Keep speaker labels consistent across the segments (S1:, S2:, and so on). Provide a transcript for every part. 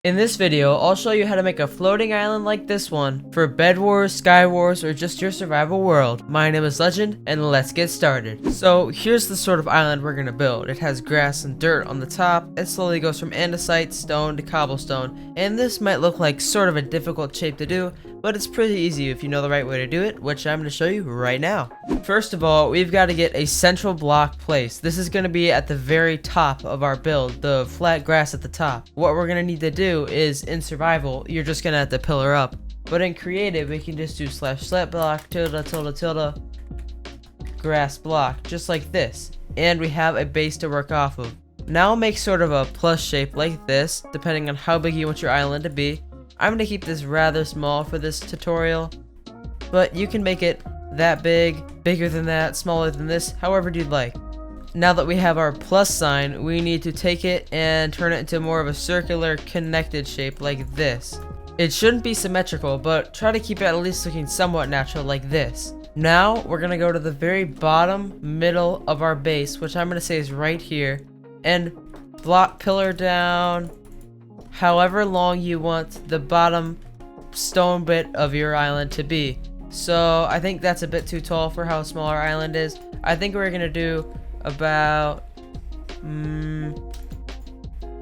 S1: In this video, I'll show you how to make a floating island like this one for Bedwars, Skywars, or just your survival world. My name is Legend, and let's get started. So here's the sort of island we're gonna build. It has grass and dirt on the top. It slowly goes from andesite, stone to cobblestone, and this might look like sort of a difficult shape to do, but it's pretty easy if you know the right way to do it, which I'm gonna show you right now. First of all, we've got to get a central block placed. This is gonna be at the very top of our build, the flat grass at the top. What we're gonna need to do is in survival, you're just gonna have to pillar up. But in creative, we can just do /slat block tilde grass block, just like this. And we have a base to work off of. Now make sort of a plus shape like this, depending on how big you want your island to be. I'm gonna keep this rather small for this tutorial, but you can make it that big, bigger than that, smaller than this, however you'd like. Now that we have our plus sign, we need to take it and turn it into more of a circular connected shape like this. It shouldn't be symmetrical, but try to keep it at least looking somewhat natural like this. Now we're gonna go to the very bottom middle of our base, which I'm gonna say is right here, and block pillar down however long you want the bottom stone bit of your island to be. So I think that's a bit too tall for how small our island is. I think we're gonna do about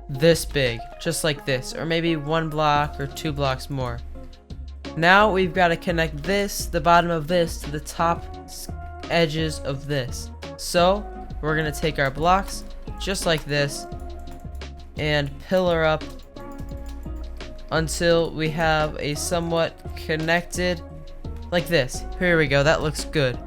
S1: this big, just like this, or maybe 1 block or 2 blocks more. Now we've got to connect this, the bottom of this, to the top edges of this. So we're gonna take our blocks just like this and pillar up until we have a somewhat connected like this. Here we go, that looks good.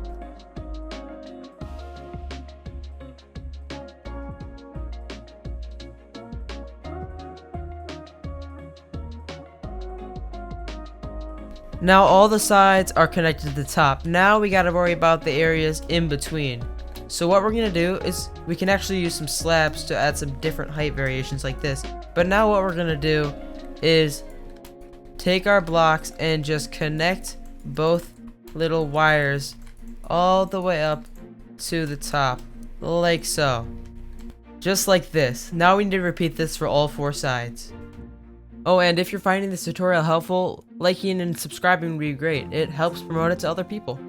S1: Now all the sides are connected to the top. Now we gotta worry about the areas in between. So what we're gonna do is we can actually use some slabs to add some different height variations like this. But now what we're gonna do is take our blocks and just connect both little wires all the way up to the top, like so. Just like this. Now we need to repeat this for all 4 sides. Oh, and if you're finding this tutorial helpful, liking and subscribing would be great. It helps promote it to other people.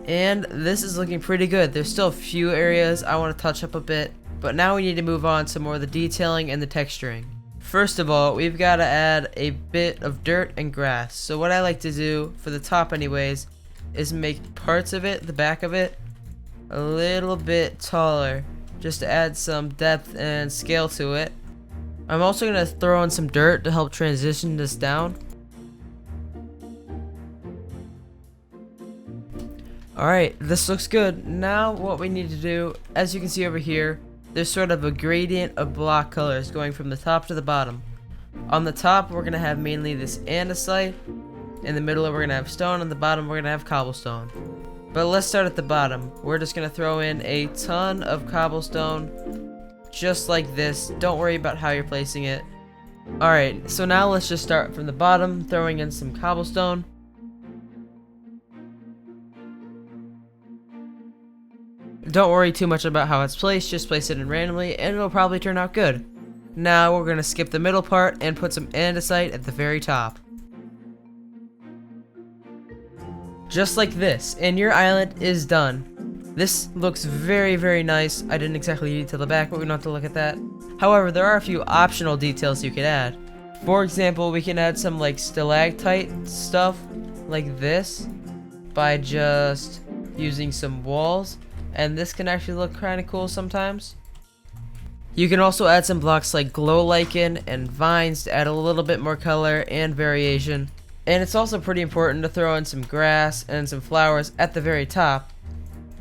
S1: And this is looking pretty good. There's still a few areas I want to touch up a bit, but now we need to move on to more of the detailing and the texturing. First of all, we've got to add a bit of dirt and grass. So what I like to do, for the top anyways, is make parts of it, the back of it, a little bit taller, just to add some depth and scale to it. I'm also going to throw in some dirt to help transition this down. Alright, this looks good. Now what we need to do, as you can see over here, there's sort of a gradient of block colors going from the top to the bottom. On the top, we're going to have mainly this andesite. In the middle, we're going to have stone. On the bottom, we're going to have cobblestone. But let's start at the bottom. We're just going to throw in a ton of cobblestone, just like this. Don't worry about how you're placing it. Alright, so now let's just start from the bottom, throwing in some cobblestone. Don't worry too much about how it's placed, just place it in randomly and it'll probably turn out good. Now we're going to skip the middle part and put some andesite at the very top. Just like this, and your island is done. This looks very, very nice. I didn't exactly detail the back, but we don't have to look at that. However, there are a few optional details you could add. For example, we can add some like stalactite stuff like this by just using some walls. And this can actually look kind of cool sometimes. You can also add some blocks like glow lichen and vines to add a little bit more color and variation. And it's also pretty important to throw in some grass and some flowers at the very top.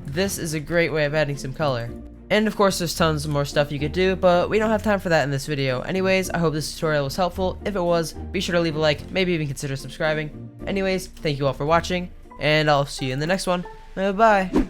S1: This is a great way of adding some color. And of course there's tons more stuff you could do, but we don't have time for that in this video. Anyways, I hope this tutorial was helpful. If it was, be sure to leave a like, maybe even consider subscribing. Anyways, thank you all for watching, and I'll see you in the next one. Bye.